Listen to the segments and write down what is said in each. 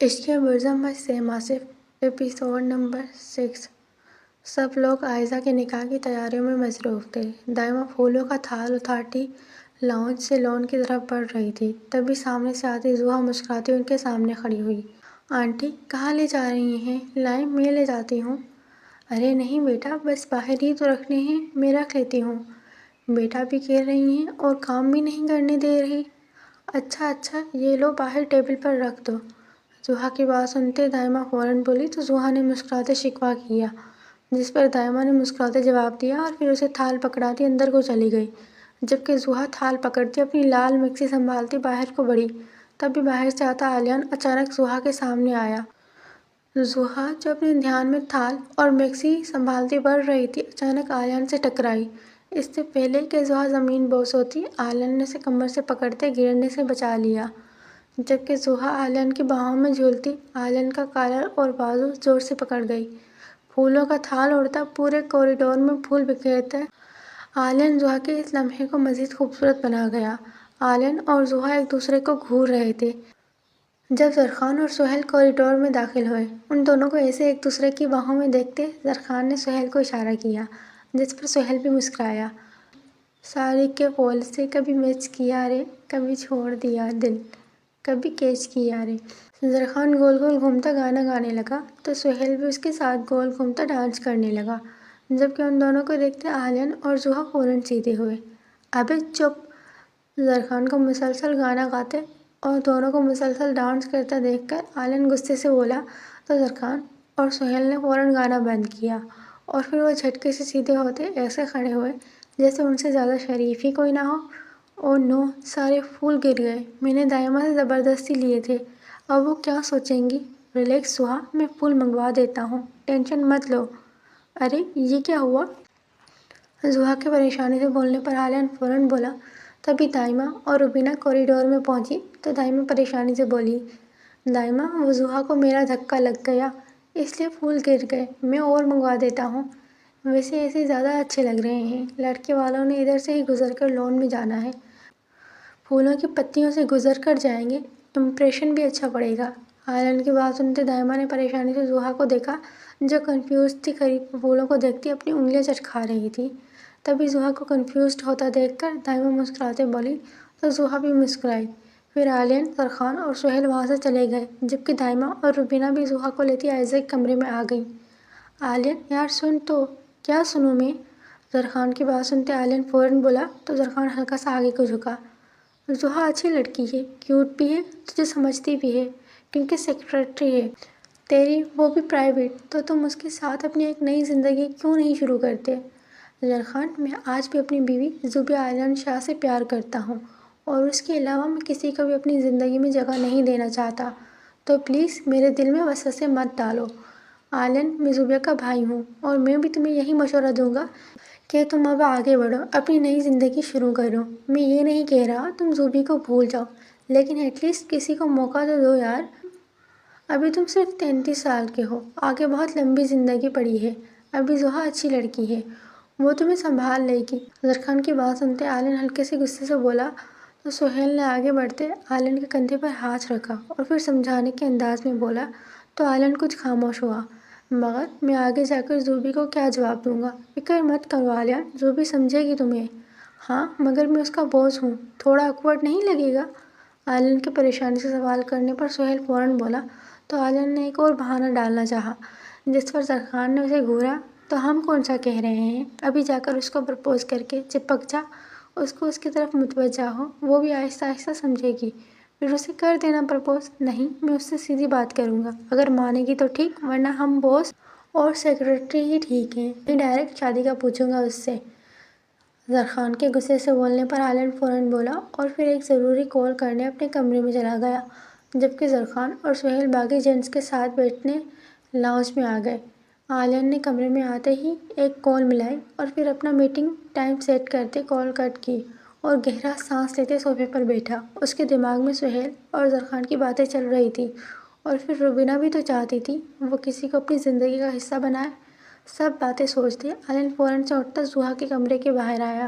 عشق مزمت سے ماسف episode number 6۔ سب لوگ عائزہ کے نکاح کی تیاریوں میں مصروف تھے۔ دائمہ پھولوں کا تھال اٹھاتی لاؤنج سے لان کی طرف بڑھ رہی تھی، تبھی سامنے سے آتی زحا مسکراتی ان کے سامنے کھڑی ہوئی۔ آنٹی کہاں لے جا رہی ہیں؟ لائیں میں لے جاتی ہوں۔ ارے نہیں بیٹا، بس باہر ہی تو رکھنے ہیں، میں رکھ لیتی ہوں۔ بیٹا بھی کہہ رہی ہیں اور کام بھی نہیں کرنے دے رہی۔ اچھا یہ لو باہر ٹیبل پر رکھ دو۔ زحا کی بات سنتے دائمہ فوراً بولی تو زحا نے مسکراتے شکوہ کیا، جس پر دائمہ نے مسکراتے جواب دیا اور پھر اسے تھال پکڑاتی اندر کو چلی گئی، جبکہ زحا تھال پکڑتی اپنی لال مکسی سنبھالتی باہر کو بڑھی۔ تبھی باہر سے آتا آلیان اچانک زحا کے سامنے آیا۔ زحا جو اپنے دھیان میں تھال اور مکسی سنبھالتی بڑھ رہی تھی، اچانک آلیان سے ٹکرائی۔ اس سے پہلے کہ زحا زمین بوس ہوتی، آلیان نے اسے کمر سے پکڑتے گرنے سے بچا لیا، جبکہ زحا آلیان کی باہوں میں جھولتی آلیان کا کالر اور بازو زور سے پکڑ گئی۔ پھولوں کا تھال اڑتا پورے کوریڈور میں پھول بکھیرتا آلیان زحا کے اس لمحے کو مزید خوبصورت بنا گیا۔ آلیان اور زحا ایک دوسرے کو گھور رہے تھے جب زرخان اور سہیل کوریڈور میں داخل ہوئے۔ ان دونوں کو ایسے ایک دوسرے کی باہوں میں دیکھتے زرخان نے سہیل کو اشارہ کیا، جس پر سہیل بھی مسکرایا۔ ساڑی کے پول سے کبھی میچ کیا رے، کبھی چھوڑ دیا دل، کبھی کیچ کیا رے۔ زرخان گول گول گھومتا گانا گانے لگا تو سہیل بھی اس کے ساتھ گول گھومتا ڈانس کرنے لگا، جبکہ ان دونوں کو دیکھتے آلیان اور زحا فوراً سیدھے ہوئے۔ ابے چپ! زرخان کو مسلسل گانا گاتے اور دونوں کو مسلسل ڈانس کرتا دیکھ کر آلیان غصے سے بولا تو زرخان اور سہیل نے فوراً گانا بند کیا اور پھر وہ جھٹکے سے سیدھے ہوتے ایسے کھڑے ہوئے جیسے ان سے زیادہ شریف ہی کوئی نہ ہو۔ او نو! سارے پھول گر گئے، میں نے دائمہ سے زبردستی لیے تھے، اب وہ کیا سوچیں گی؟ ریلیکس زحا، میں پھول منگوا دیتا ہوں، ٹینشن مت لو۔ ارے یہ کیا ہوا؟ زحا کے پریشانی سے بولنے پر آلیان فوراً بولا۔ تبھی دائمہ اور روبینہ کوریڈور میں پہنچی تو دائمہ پریشانی سے بولی، دائمہ وہ زحا کو میرا دھکا لگ گیا اس لیے پھول گر گئے، میں اور منگوا دیتا ہوں۔ ویسے ایسے زیادہ اچھے لگ رہے ہیں، لڑکے والوں نے ادھر سے ہی گزر کر لان میں جانا ہے، پھولوں کی پتیوں سے گزر کر جائیں گے، امپریشن بھی اچھا پڑے گا۔ آلیان کی بات سنتے دائمہ نے پریشانی سے زحا کو دیکھا جو کنفیوزڈ تھی، قریب پھولوں کو دیکھتی اپنی انگلیاں چٹکا رہی تھی۔ تبھی زحا کو کنفیوزڈ ہوتا دیکھ کر دائمہ مسکراتے بولی تو زحا بھی مسکرائی۔ پھر آلیان، زرخان اور سہیل وہاں سے چلے گئے، جبکہ دائمہ اور روبینہ بھی زحا کو لیتی عائزہ کے کمرے میں آ گئیں۔ آلیان یار سن تو۔ کیا سنوں میں؟ زرخان کی بات سنتے آلیان فوراً بولا تو زرخان ہلکا سا آگے کو جھکا۔ زحا اچھی لڑکی ہے، کیوٹ بھی ہے، تجھے سمجھتی بھی ہے کیونکہ سیکریٹری ہے تیری، وہ بھی پرائیویٹ، تو تم اس کے ساتھ اپنی ایک نئی زندگی کیوں نہیں شروع کرتے؟ زرخان، میں آج بھی اپنی بیوی زوبیا آلیان شاہ سے پیار کرتا ہوں اور اس کے علاوہ میں کسی کو بھی اپنی زندگی میں جگہ نہیں دینا چاہتا، تو پلیز میرے دل میں وسوسے مت ڈالو۔ آلیان، میں زوبیا کا بھائی ہوں اور میں بھی تمہیں یہی مشورہ دوں گا کہ تم اب آگے بڑھو، اپنی نئی زندگی شروع کرو۔ میں یہ نہیں کہہ رہا تم زوبی کو بھول جاؤ، لیکن ایٹ لیسٹ کسی کو موقع تو دو یار۔ ابھی تم صرف 33 سال کے ہو، آگے بہت لمبی زندگی پڑی ہے۔ ابھی زحا اچھی لڑکی ہے، وہ تمہیں سنبھال لے گی۔ زرخان کی بات سنتے آلیان ہلکے سے غصے سے بولا تو سہیل نے آگے بڑھتے آلیان کے کندھے پر ہاتھ رکھا اور پھر سمجھانے کے انداز میں بولا تو آلیان کچھ خاموش ہوا۔ مگر میں آگے جا کر زوبی کو کیا جواب دوں گا؟ فکر مت کرو آلیان، زوبی سمجھے گی تمہیں۔ ہاں مگر میں اس کا باس ہوں، تھوڑا آکورڈ نہیں لگے گا؟ آلیان کی پریشانی سے سوال کرنے پر سہیل فوراً بولا تو آلیان نے ایک اور بہانہ ڈالنا چاہا، جس پر زرخان نے اسے گھورا تو ہم کون سا کہہ رہے ہیں، ابھی جا کر اس کو پرپوز کر کے چپک جا، اس کو اس کی طرف متوجہ ہو، وہ بھی آہستہ آہستہ سمجھے گی، پھر اسے کر دینا پرپوز۔ نہیں، میں اس سے سیدھی بات کروں گا، اگر مانے گی تو ٹھیک، ورنہ ہم باس اور سیکریٹری ہی ٹھیک ہیں، میں ڈائریکٹ شادی کا پوچھوں گا اس سے۔ زرخان کے غصے سے بولنے پر آلیان فوراً بولا اور پھر ایک ضروری کال کرنے اپنے کمرے میں چلا گیا، جبکہ زرخان اور سہیل باقی جینٹس کے ساتھ بیٹھنے لاؤنج میں آ گئے۔ آلیان نے کمرے میں آتے ہی ایک کال ملائی اور پھر اپنا میٹنگ ٹائم سیٹ کرتے کال کٹ کی اور گہرا سانس لیتے صوفے پر بیٹھا۔ اس کے دماغ میں سہیل اور زرخان کی باتیں چل رہی تھی اور پھر روبینہ بھی تو چاہتی تھی وہ کسی کو اپنی زندگی کا حصہ بنائے۔ سب باتیں سوچتے آلیان فوراً سے اٹھتا زحا کے کمرے کے باہر آیا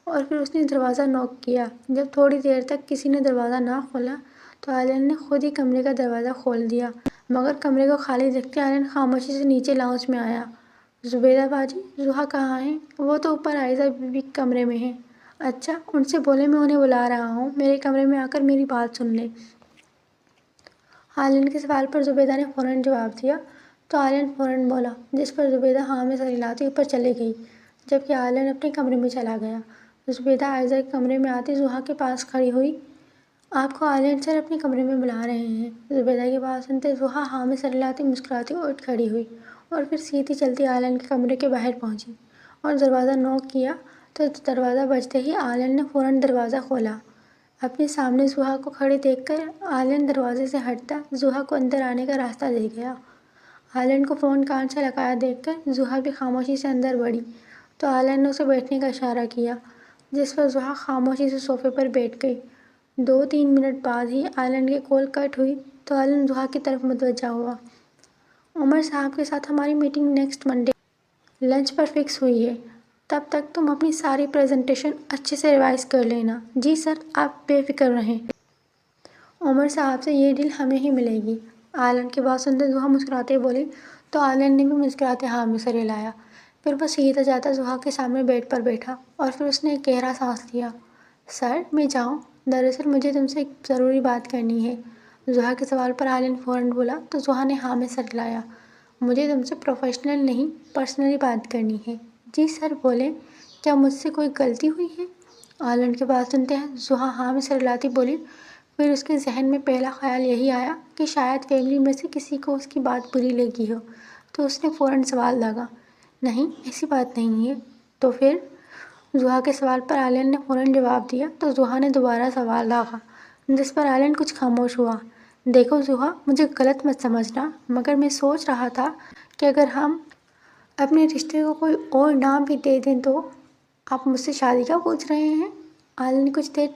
اور پھر اس نے دروازہ نوک کیا۔ جب تھوڑی دیر تک کسی نے دروازہ نہ کھولا تو آلین نے خود ہی کمرے کا دروازہ کھول دیا، مگر کمرے کو خالی دیکھتے آلین خاموشی سے نیچے لاؤنج میں آیا۔ زبیدہ باجی، زحا کہاں ہیں؟ وہ تو اوپر عائزہ بی بی کے کمرے میں ہیں۔ اچھا، ان سے بولے میں انہیں بلا رہا ہوں، میرے کمرے میں آ کر میری بات سن لیں۔ آلین کے سوال پر زبیدہ نے فوراً جواب دیا تو آلین فوراً بولا، جس پر زبیدہ ہاں میں سر ہلاتی اوپر چلی گئی، جبکہ آلین اپنے کمرے میں چلا گیا۔ زبیدہ عائزہ کے کمرے میں آتی زحا کے پاس کھڑی ہوئی۔ آپ کو آلین سر اپنے کمرے میں بلا رہے ہیں۔ زبیدہ کی بات سنتے زحا ہاں میں سر ہلاتی مسکراتی اٹھ کھڑی ہوئی اور پھر سیدھی چلتی آلین کے کمرے کے باہر پہنچی اور دروازہ نوک کیا تو دروازہ بجتے ہی آلین نے فوراً دروازہ کھولا۔ اپنے سامنے زحا کو کھڑی دیکھ کر آلین دروازے سے ہٹتا زحا کو اندر آنے کا راستہ دے گیا۔ آلین کو فون کان سے لگایا دیکھ کر زحا بھی خاموشی سے اندر بڑھی تو آلین نے اسے بیٹھنے کا اشارہ کیا، جس پر زحا خاموشی سے صوفے پر بیٹھ گئی۔ 2-3 منٹ بعد ہی آلین کی کال کٹ ہوئی تو آلین زحا کی طرف متوجہ ہوا۔ عمر صاحب کے ساتھ ہماری میٹنگ نیکسٹ منڈے لنچ پر فکس ہوئی ہے، تب تک تم اپنی ساری پریزنٹیشن اچھے سے ریوائز کر لینا۔ جی سر، آپ بے فکر رہیں۔ عمر صاحب سے یہ ڈیل ہمیں ہی ملے گی۔ آلین کی بات سنتے زحا مسکراتے بولی تو آلین نے بھی مسکراتے ہاں میں سر ہلایا۔ پھر وہ سیدھا جاتا زحا کے سامنے بیڈ پر بیٹھا اور پھر اس نے ایک گہرا سانس لیا۔ سر، میں جاؤں؟ دراصل مجھے تم سے ایک ضروری بات کرنی ہے۔ زحا کے سوال پر آلین فوراً بولا تو زحا نے ہاں میں سر ہلایا۔ مجھے تم سے پروفیشنل نہیں، پرسنلی بات کرنی ہے۔ جی سر، بولیں، کیا مجھ سے کوئی غلطی ہوئی ہے؟ آلین کی بات سنتے ہیں زحا ہاں میں سر ہلاتی بولی۔ پھر اس کے ذہن میں پہلا خیال یہی آیا کہ شاید فیملی میں سے کسی کو اس کی بات بری لگی ہو، تو اس نے فوراً سوال داغا، نہیں ایسی بات نہیں ہے۔ تو پھر؟ زحا کے سوال پر آلین نے فوراً جواب دیا تو زحا نے دوبارہ سوال داغا، جس پر آلین کچھ خاموش ہوا۔ دیکھو زحا، مجھے غلط مت سمجھنا، مگر میں سوچ رہا تھا کہ اگر ہم اپنے رشتے کو کوئی اور نام بھی دے دیں تو؟ آپ مجھ سے شادی کا پوچھ رہے ہیں؟ آلین کچھ دیر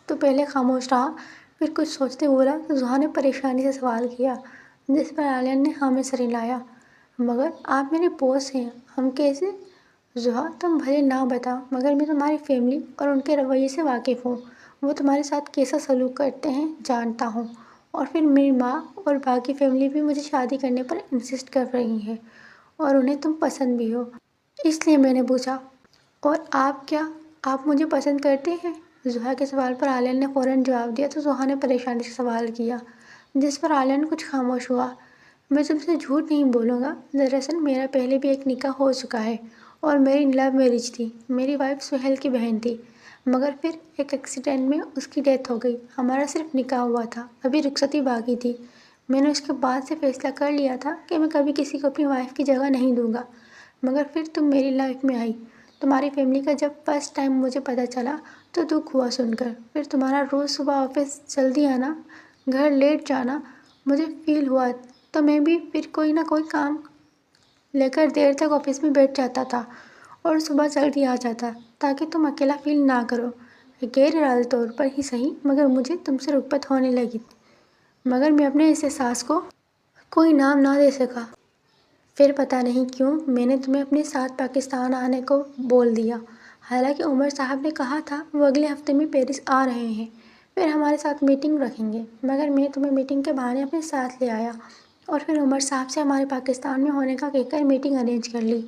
تو پہلے خاموش رہا، پھر کچھ سوچتے بولا تو زحا نے پریشانی سے سوال کیا، جس پر آلین نے ہاں میں سر ہلایا۔ مگر آپ میرے باس ہیں، ہم کیسے؟ زحا، تم بھلے نہ بتاؤ، مگر میں تمہاری فیملی اور ان کے رویے سے واقف ہوں۔ وہ تمہارے ساتھ کیسا سلوک کرتے ہیں جانتا ہوں، اور پھر میری ماں اور باقی فیملی بھی مجھے شادی کرنے پر انسسٹ کر رہی ہے اور انہیں تم پسند بھی ہو، اس لیے میں نے پوچھا۔ اور آپ کیا آپ مجھے پسند کرتے ہیں؟ زحا کے سوال پر آلین نے فوراً جواب دیا تو زحا نے پریشانی سے سوال کیا، جس پر آلین کچھ خاموش ہوا۔ میں تم سے جھوٹ نہیں بولوں گا، دراصل میرا پہلے بھی ایک نکاح ہو چکا ہے اور میری لو میرج تھی۔ میری وائف سہیل کی بہن تھی، مگر پھر ایک ایکسیڈنٹ میں اس کی ڈیتھ ہو گئی۔ ہمارا صرف نکاح ہوا تھا، ابھی رخصتی باقی تھی۔ میں نے اس کے بعد سے فیصلہ کر لیا تھا کہ میں کبھی کسی کو اپنی وائف کی جگہ نہیں دوں گا، مگر پھر تم میری لائف میں آئی۔ تمہاری فیملی کا جب فرسٹ ٹائم مجھے پتہ چلا تو دکھ ہوا سن کر، پھر تمہارا روز صبح آفس جلدی آنا، گھر لیٹ جانا، مجھے فیل ہوا تو میں بھی پھر کوئی نہ کوئی کام لے کر دیر تک آفس میں بیٹھ جاتا تھا اور صبح جلدی آ جاتا تاکہ تم اکیلا فیل نہ کرو۔ غیر ارادی طور پر ہی صحیح، مگر مجھے تم سے رغبت ہونے لگی، مگر میں اپنے اس احساس کو کوئی نام نہ دے سکا۔ پھر پتہ نہیں کیوں میں نے تمہیں اپنے ساتھ پاکستان آنے کو بول دیا، حالانکہ عمر صاحب نے کہا تھا وہ اگلے ہفتے میں پیرس آ رہے ہیں، پھر ہمارے ساتھ میٹنگ رکھیں گے، مگر میں تمہیں میٹنگ کے بہانے اپنے ساتھ لے آیا اور پھر عمر صاحب سے ہمارے پاکستان میں ہونے کا کہہ کر میٹنگ ارینج کر لی۔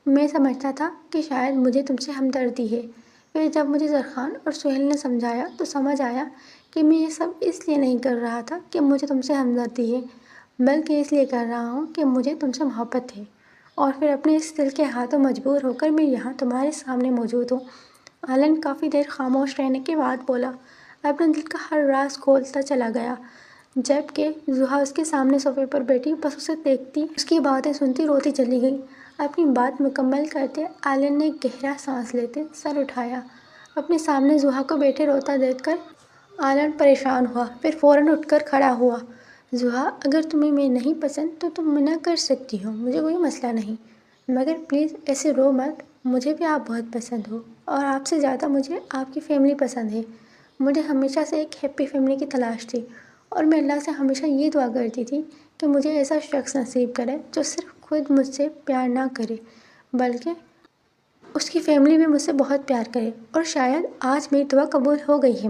میں سمجھتا تھا کہ شاید مجھے تم سے ہمدردی ہے، پھر جب مجھے زرخان اور سہیل نے سمجھایا تو سمجھ آیا کہ میں یہ سب اس لیے نہیں کر رہا تھا کہ مجھے تم سے ہمدردی ہے، بلکہ اس لیے کر رہا ہوں کہ مجھے تم سے محبت ہے، اور پھر اپنے اس دل کے ہاتھوں مجبور ہو کر میں یہاں تمہارے سامنے موجود ہوں۔ آلین کافی دیر خاموش رہنے کے بعد بولا، اپنے دل کا ہر راز کھولتا چلا گیا، جبکہ زحا اس کے سامنے صوفے پر بیٹھی بس اسے دیکھتی، اس کی باتیں سنتی روتی چلی گئی۔ اپنی بات مکمل کرتے آلین نے گہرا سانس لیتے سر اٹھایا۔ اپنے سامنے زحا کو بیٹھے روتا دیکھ کر آلین پریشان ہوا، پھر فوراً اٹھ کر کھڑا ہوا۔ زحا، اگر تمہیں میں نہیں پسند تو تم منع کر سکتی ہو، مجھے کوئی مسئلہ نہیں، مگر پلیز ایسے رو مت، مجھے بھی آپ بہت پسند ہو اور آپ سے زیادہ مجھے آپ کی فیملی پسند ہے۔ مجھے ہمیشہ سے ایک ہیپی فیملی کی تلاش تھی اور میں اللہ سے ہمیشہ یہ دعا کرتی تھی کہ مجھے ایسا شخص نصیب کرے جو صرف خود مجھ سے پیار نہ کرے بلکہ اس کی فیملی بھی مجھ سے بہت پیار کرے، اور شاید آج میری دعا قبول ہو گئی ہے۔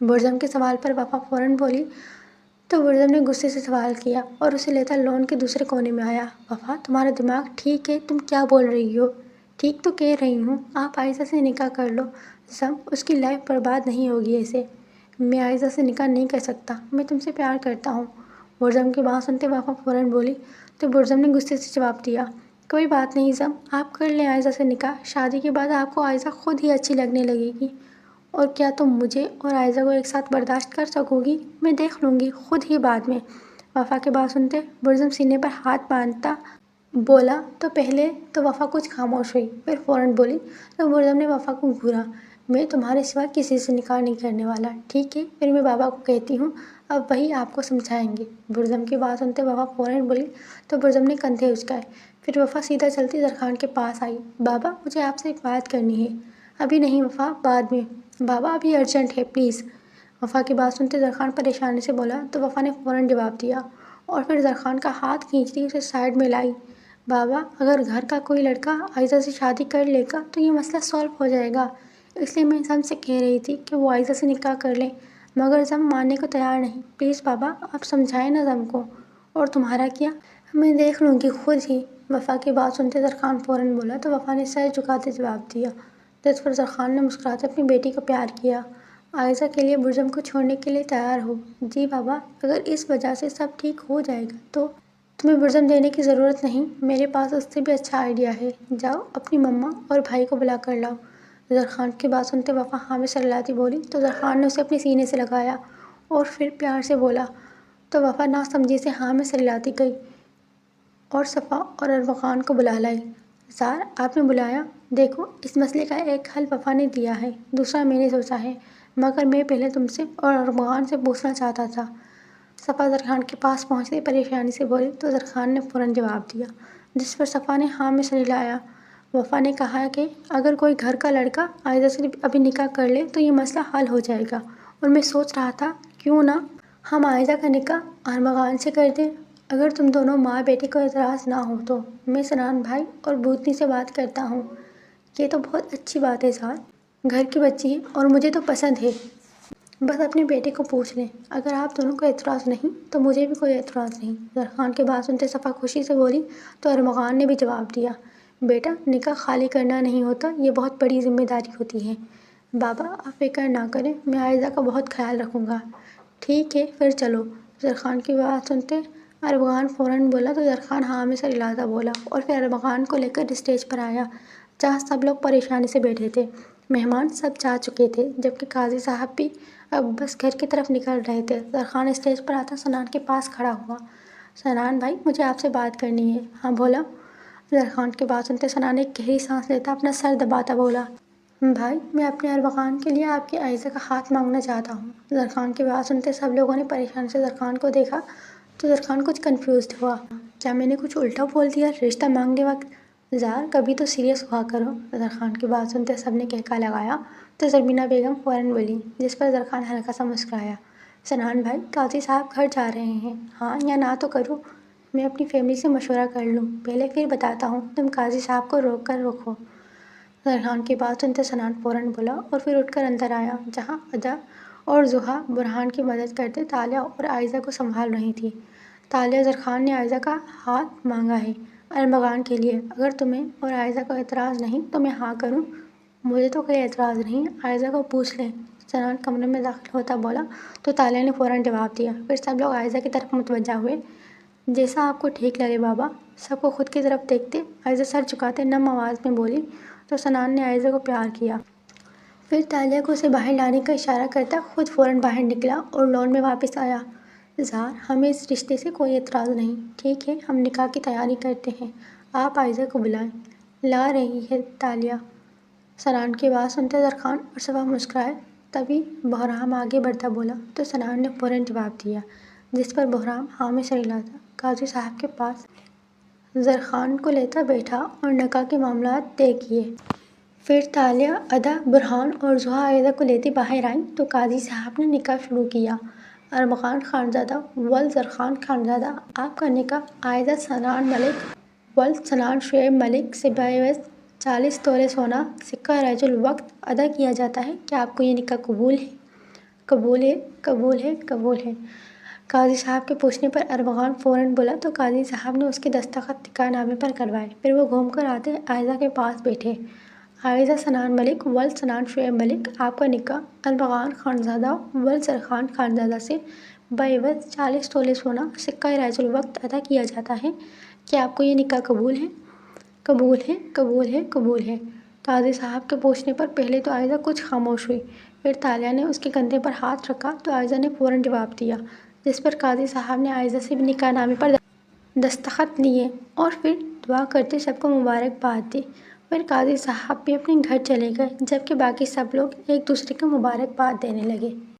برزم کے سوال پر وفا فوراً بولی تو برزم نے غصے سے سوال کیا اور اسے لیتا لون کے دوسرے کونے میں آیا۔ وفا، تمہارا دماغ ٹھیک ہے؟ تم کیا بول رہی ہو؟ ٹھیک تو کہہ رہی ہوں، آپ عائزہ سے نکاح کر لو، اس کی لائف برباد نہیں ہوگی ایسے۔ میں عائزہ سے نکاح نہیں کر سکتا، میں تم سے پیار کرتا ہوں۔ برزم کی بات سنتے وفا فوراً بولی تو برزم نے غصے سے جواب دیا، کوئی بات نہیں زم، آپ کر لیں عائزہ سے نکاح، شادی کے بعد آپ کو عائزہ خود ہی اچھی لگنے لگے گی۔ اور کیا تم مجھے اور عائزہ کو ایک ساتھ برداشت کر سکو گی؟ میں دیکھ لوں گی خود ہی بعد میں۔ وفا کی بات سنتے برزم سینے پر ہاتھ باندھتا بولا تو پہلے تو وفا کچھ خاموش ہوئی، پھر فوراً بولی تو برزم نے وفا کو گھورا، میں تمہارے سوا کسی سے نکاح نہیں کرنے والا، ٹھیک ہے؟ پھر میں بابا کو کہتی ہوں، اب وہی آپ کو سمجھائیں گے۔ برزم کی بات سنتے وفا فوراً بولی تو برزم نے کندھے اچکائے۔ پھر وفا سیدھا چلتی درخان کے پاس آئی، بابا مجھے آپ سے ایک بات کرنی ہے۔ ابھی نہیں وفا، بعد میں۔ بابا ابھی ارجنٹ ہے پلیز۔ وفا کی بات سنتے درخان پریشانی سے بولا تو وفا نے فوراً جواب دیا اور پھر درخان کا ہاتھ کھینچتی اسے سائڈ میں لائی، بابا اگر گھر کا کوئی لڑکا عائزہ سے شادی کر لے گا تو یہ مسئلہ سالو ہو جائے گا، اس لیے میں زم سے کہہ رہی تھی کہ وہ عائزہ سے نکاح کر لیں، مگر زم ماننے کو تیار نہیں، پلیز بابا آپ سمجھائیں نا زم کو۔ اور تمہارا کیا؟ میں دیکھ لوں گی خود ہی۔ وفا کی بات سنتے درخان فوراً بولا تو وفا نے سر جھکاتے جواب دیا، جس پر درخان نے مسکراتے اپنی بیٹی کو پیار کیا، عائزہ کے لیے برزم کو چھوڑنے کے لیے تیار ہو؟ جی بابا، اگر اس وجہ سے سب ٹھیک ہو جائے گا تو تمہیں برزم دینے کی ضرورت نہیں، میرے پاس اس سے بھی اچھا آئیڈیا ہے، جاؤ اپنی مما اور بھائی کو بلا کر لاؤ۔ درخان کی بات سنتے وفا ہاں میں سرلاتی بولی تو درخان نے اسے اپنے سینے سے لگایا اور پھر پیار سے بولا تو وفا ناسمجھی سے ہاں میں سرلاتی گئی اور صفا اور ارمغان کو بلا لائی۔ زار آپ نے بلایا؟ دیکھو اس مسئلے کا ایک حل وفا نے دیا ہے، دوسرا میں نے سوچا ہے، مگر میں پہلے تم سے اور ارمغان سے پوچھنا چاہتا تھا۔ صفا درخان کے پاس پہنچتے پریشانی سے بولی تو درخان نے فوراً جواب دیا، جس پر صفا نے ہاں میں سرلایا۔ وفا نے کہا کہ اگر کوئی گھر کا لڑکا عائزہ سے ابھی نکاح کر لے تو یہ مسئلہ حل ہو جائے گا، اور میں سوچ رہا تھا کیوں نہ ہم عائزہ کا نکاح ارمغان سے کر دیں، اگر تم دونوں ماں بیٹے کو اعتراض نہ ہو تو۔ میں سنان بھائی اور بھوتنی سے بات کرتا ہوں۔ یہ تو بہت اچھی بات ہے زار، گھر کی بچی ہے اور مجھے تو پسند ہے، بس اپنے بیٹے کو پوچھ لیں، اگر آپ دونوں کو اعتراض نہیں تو مجھے بھی کوئی اعتراض نہیں۔ درخان کی بات سنتے صفا خوشی سے بولی تو ارمغان نے بھی جواب دیا، بیٹا نکاح خالی کرنا نہیں ہوتا، یہ بہت بڑی ذمہ داری ہوتی ہے، بابا آپ فکر نہ کریں، میں عائزہ کا بہت خیال رکھوں گا۔ ٹھیک ہے پھر چلو۔ درخان کی بات سنتے ارمغان فوراً بولا تو درخان ہاں میں سرلاتا بولا اور پھر ارمغان کو لے کر اسٹیج پر آیا، جہاں سب لوگ پریشانی سے بیٹھے تھے، مہمان سب جا چکے تھے، جبکہ قاضی صاحب بھی اب بس گھر کی طرف نکل رہے تھے۔ درخان اسٹیج پر آتا سنان کے پاس کھڑا ہوا، سنان بھائی مجھے آپ سے بات کرنی ہے۔ ہاں بولا۔ درخان کی بات سنتے سنان ایک گہری سانس لیتا اپنا سر دباتا بولا، بھائی میں اپنے ارمغان کے لیے آپ کی عائزہ کا ہاتھ مانگنا چاہتا ہوں۔ درخان کی بات سنتے سب لوگوں نے پریشانی سے درخان کو دیکھا تو درخان کچھ کنفیوزڈ ہوا، کیا میں نے کچھ الٹا بول دیا رشتہ مانگنے وقت؟ زار کبھی تو سیریس ہوا کرو۔ درخان کی بات سنتے سب نے کہکا لگایا تو زرمینہ بیگم فوراً بولی، جس پر درخان ہلکا سا مسکرایا، سنان بھائی قاضی صاحب گھر جا رہے ہیں، ہاں یا نہ تو کروں؟ میں اپنی فیملی سے مشورہ کر لوں، پہلے پھر بتاتا ہوں، تم قاضی صاحب کو روک کر رکھو۔ درخان کی بات سنتے سنان فوراً بولا اور پھر اٹھ کر اندر آیا، جہاں ادا اور زحا برہان کی مدد کرتے تالیہ اور عائزہ کو سنبھال رہی تھی۔ تالیہ، درخان نے عائزہ کا ہاتھ مانگا ہے ارمغان کے لیے، اگر تمہیں اور عائزہ کو اعتراض نہیں تو میں ہاں کروں۔ مجھے تو کوئی اعتراض نہیں، عائزہ کو پوچھ لیں، سنان کمرے میں داخل ہوتا بولا تو تالیہ نے فوراً جواب دیا۔ پھر سب لوگ عائزہ کی طرف متوجہ ہوئے، جیسا آپ کو ٹھیک لگے بابا۔ سب کو خود کی طرف دیکھتے عائزہ سر جھکاتے نم آواز میں بولی تو سنان نے عائزہ کو پیار کیا۔ پھر تالیہ کو اسے باہر لانے کا اشارہ کرتا خود فوراً باہر نکلا اور لون میں واپس آیا، زار ہمیں اس رشتے سے کوئی اعتراض نہیں، ٹھیک ہے ہم نکاح کی تیاری کرتے ہیں، آپ عائزہ کو بلائیں۔ لا رہی ہے تالیہ۔ سنان کی بات سنتے درخان اور صفا مسکرائے، تبھی بہرام آگے بڑھتا بولا تو سنان نے فوراً جواب دیا، جس پر بہرام ہاں میں سرلاتا قاضی صاحب کے پاس زرخان کو لیتا بیٹھا اور نکاح کے معاملات طے کیے۔ پھر تالیہ، ادا، برہان اور زحا عائزہ کو لیتی باہر آئیں تو قاضی صاحب نے نکاح شروع کیا۔ ارمغان خانزادہ ولد زرخان خانزادہ، آپ کا نکاح عائزہ سنان ملک ولد سنان شعیب ملک سے بعوض 40 تولے سونا سکہ رجل وقت ادا کیا جاتا ہے، کیا آپ کو یہ نکاح قبول ہے؟ قبول ہے، قبول ہے، قبول ہے۔ قاضی صاحب کے پوچھنے پر ارمغان فوراً بولا تو قاضی صاحب نے اس کے دستخط نکاح نامے پر کروائے۔ پھر وہ گھوم کر آتے عائزہ کے پاس بیٹھے۔ عائزہ سنان ملک ولد سنان شعیب ملک، آپ کا نکاح ارمغان خانزادہ ولد سرخان خانزادہ سے بعوض 40 تولے سونا سکہ رائج الوقت ادا کیا جاتا ہے۔ کیا آپ کو یہ نکاح قبول ہے؟ قبول ہے، قبول ہے، قبول ہے۔ قاضی صاحب کے پوچھنے پر پہلے تو عائزہ کچھ خاموش ہوئی، پھر تالیہ نے اس کے کندھے پر ہاتھ رکھا تو عائزہ نے فوراً جواب دیا، جس پر قاضی صاحب نے عائزہ سے نکاح نامے پر دستخط لیے اور پھر دعا کرتے سب کو مبارکباد دی۔ پھر قاضی صاحب بھی اپنے گھر چلے گئے، جبکہ باقی سب لوگ ایک دوسرے کو مبارکباد دینے لگے۔